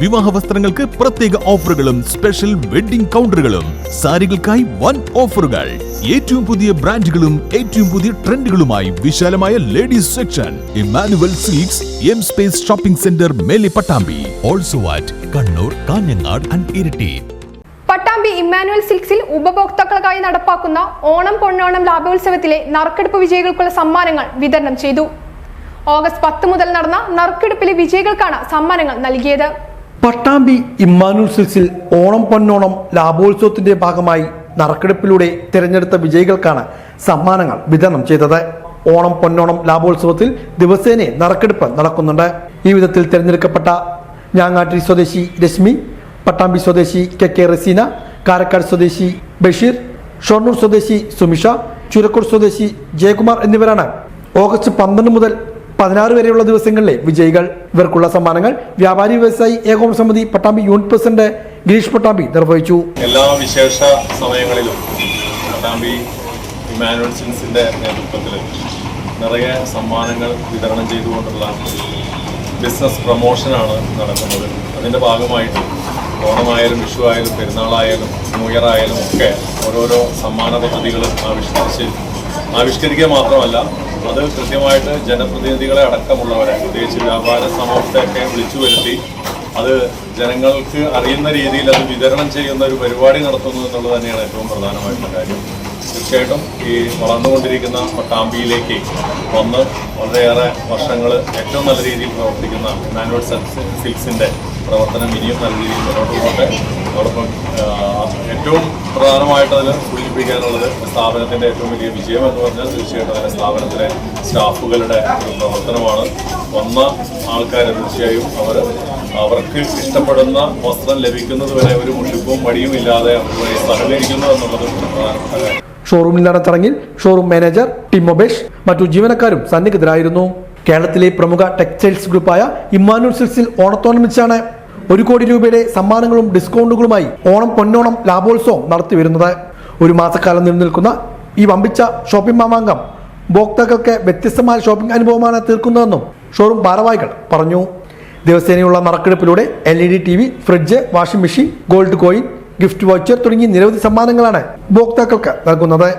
വിവാഹ വസ്ത്രങ്ങൾക്ക് പ്രത്യേക ഓഫറുകളും സ്പെഷ്യൽ വെഡിംഗ് കൗണ്ടറുകളും, സാരികൾക്കായി വൻ ഓഫറുകൾ, ഏറ്റവും പുതിയ ബ്രാൻഡുകളും ഏറ്റവും പുതിയ ട്രെൻഡുകളുമായി വിശാലമായ ladies section. Emmanuel silks, M space shopping centre, Mele Pattambi. Also at Kannur, Kanhangad and Iritty. Pattambi Emmanuel സിൽക്സിൽ ഉപഭോക്താക്കൾക്കായി നടപ്പാക്കുന്ന ഓണം പൊന്നോണം ലാഭോത്സവത്തിലെ നറുക്കെടുപ്പ് വിജയികൾക്കുള്ള സമ്മാനങ്ങൾ വിതരണം ചെയ്തു. ഓഗസ്റ്റ് 10 മുതൽ നടന്ന നറുക്കെടുപ്പിലെ വിജയികൾക്കാണ് സമ്മാനങ്ങൾ നൽകിയത്. പട്ടാമ്പി ഇമ്മാനുവൽ സിൽക്സിൽ ഓണം പൊന്നോണം ലാഭോത്സവത്തിന്റെ ഭാഗമായി നറുക്കെടുപ്പിലൂടെ തിരഞ്ഞെടുത്ത വിജയികൾക്കാണ് സമ്മാനങ്ങൾ വിതരണം ചെയ്തത്. ഓണം പൊന്നോണം ലാഭോത്സവത്തിൽ ദിവസേന നറുക്കെടുപ്പ് നടക്കുന്നുണ്ട്. ഈ വിധത്തിൽ തിരഞ്ഞെടുക്കപ്പെട്ട ഞാങ്ങാട്ടിരി സ്വദേശി രശ്മി, പട്ടാമ്പി സ്വദേശി കെ റസീന, കാരക്കാട് സ്വദേശി ബഷീർ, ഷൊർണൂർ സ്വദേശി സുമിഷ, ചുരക്കൂർ സ്വദേശി ജയകുമാർ എന്നിവരാണ് ഓഗസ്റ്റ് 12 മുതൽ 16 വരെയുള്ള ദിവസങ്ങളിലെ വിജയികൾ. ഇവർക്കുള്ള സമ്മാനങ്ങൾ വ്യാപാരി വ്യവസായി ഏകോപന സമിതി പട്ടാമ്പി യൂണിറ്റ് പ്രസിഡന്റ് ഗിരീഷ് പട്ടാമ്പി നിർവഹിച്ചു. എല്ലാ വിശേഷ സമയങ്ങളിലും പട്ടാമ്പി ഇമ്മാനുവൽ സിൽക്സിന്റെ നേതൃത്വത്തിൽ നിറയെ സമ്മാനങ്ങൾ വിതരണം ചെയ്തുകൊണ്ടുള്ള ബിസിനസ് പ്രൊമോഷനാണ് നടക്കുന്നത്. അതിൻ്റെ ഭാഗമായിട്ട് ഓണമായാലും വിഷു ആയാലും പെരുന്നാളായാലും ന്യൂ ഇയർ ആയാലും ഒക്കെ ഓരോരോ സമ്മാന പദ്ധതികൾ ആവിഷ്കരിക്കുക മാത്രമല്ല, അത് കൃത്യമായിട്ട് ജനപ്രതിനിധികളെ അടക്കമുള്ളവരെ, പ്രത്യേകിച്ച് വ്യാപാര സമൂഹത്തെയൊക്കെ വിളിച്ചു വരുത്തി അത് ജനങ്ങൾക്ക് അറിയുന്ന രീതിയിൽ അത് വിതരണം ചെയ്യുന്ന ഒരു പരിപാടി നടത്തുന്നു എന്നുള്ളത് തന്നെയാണ് ഏറ്റവും പ്രധാനമായിട്ടുള്ള കാര്യം. തീർച്ചയായിട്ടും ഈ വളർന്നുകൊണ്ടിരിക്കുന്ന പട്ടാമ്പിയിലേക്ക് വന്ന് വളരെയേറെ വർഷങ്ങൾ ഏറ്റവും നല്ല രീതിയിൽ പ്രവർത്തിക്കുന്ന ഇമ്മാനുവൽ സിൽക്സിൻ്റെ പ്രവർത്തനം ഇനിയും നല്ല രീതിയിൽ മുന്നോട്ട് പോകട്ടെ. അതോടൊപ്പം ഏറ്റവും പ്രധാനമായിട്ട് അതിൽ സൂചിപ്പിക്കാനുള്ളത് സ്ഥാപനത്തിൻ്റെ ഏറ്റവും വലിയ വിജയം എന്ന് പറഞ്ഞാൽ തീർച്ചയായിട്ടും അതിൻ്റെ സ്ഥാപനത്തിലെ സ്റ്റാഫുകളുടെ ഒരു പ്രവർത്തനമാണ്. വന്ന ആൾക്കാർ തീർച്ചയായും അവർക്ക് ഇഷ്ടപ്പെടുന്ന വസ്ത്രം ലഭിക്കുന്നത് വരെ ഒരു മുഷിപ്പും മടിയും ഇല്ലാതെ അവരുമായി സഹകരിക്കുന്നു എന്നുള്ളത് പ്രധാനപ്പെട്ട കാര്യം. ഷോറൂമിൽ നടന്ന ചടങ്ങിൽ ഷോറൂം മാനേജർ ടിം മൊബേഷ് മറ്റു ജീവനക്കാരും സന്നിഹിതരായിരുന്നു. കേരളത്തിലെ പ്രമുഖ ടെക്സ്റ്റൈൽസ് ഗ്രൂപ്പായ ഇമ്മാനുവൽ സിൽക്സിൽ ഓണത്തോടനുബന്ധിച്ചാണ് 1 കോടി രൂപയുടെ സമ്മാനങ്ങളും ഡിസ്കൗണ്ടുകളുമായി ഓണം പൊന്നോണം ലാഭോത്സവം നടത്തിവരുന്നത്. ഒരു മാസക്കാലം നിലനിൽക്കുന്ന ഈ വമ്പിച്ച ഷോപ്പിംഗ് മാമാങ്കം ഉപഭോക്താക്കൾക്ക് വ്യത്യസ്തമായ ഷോപ്പിംഗ് അനുഭവമാണ് തീർക്കുന്നതെന്നും ഷോറൂം ഭാരവാഹികൾ പറഞ്ഞു. ദിവസേനയുള്ള നറുക്കെടുപ്പിലൂടെ LED TV, fridge, washing machine, gold coin, gift voucher തുടങ്ങി നിരവധി സമ്മാനങ്ങളാണ് ഉപഭോക്താക്കൾക്ക് നൽകുന്നത്.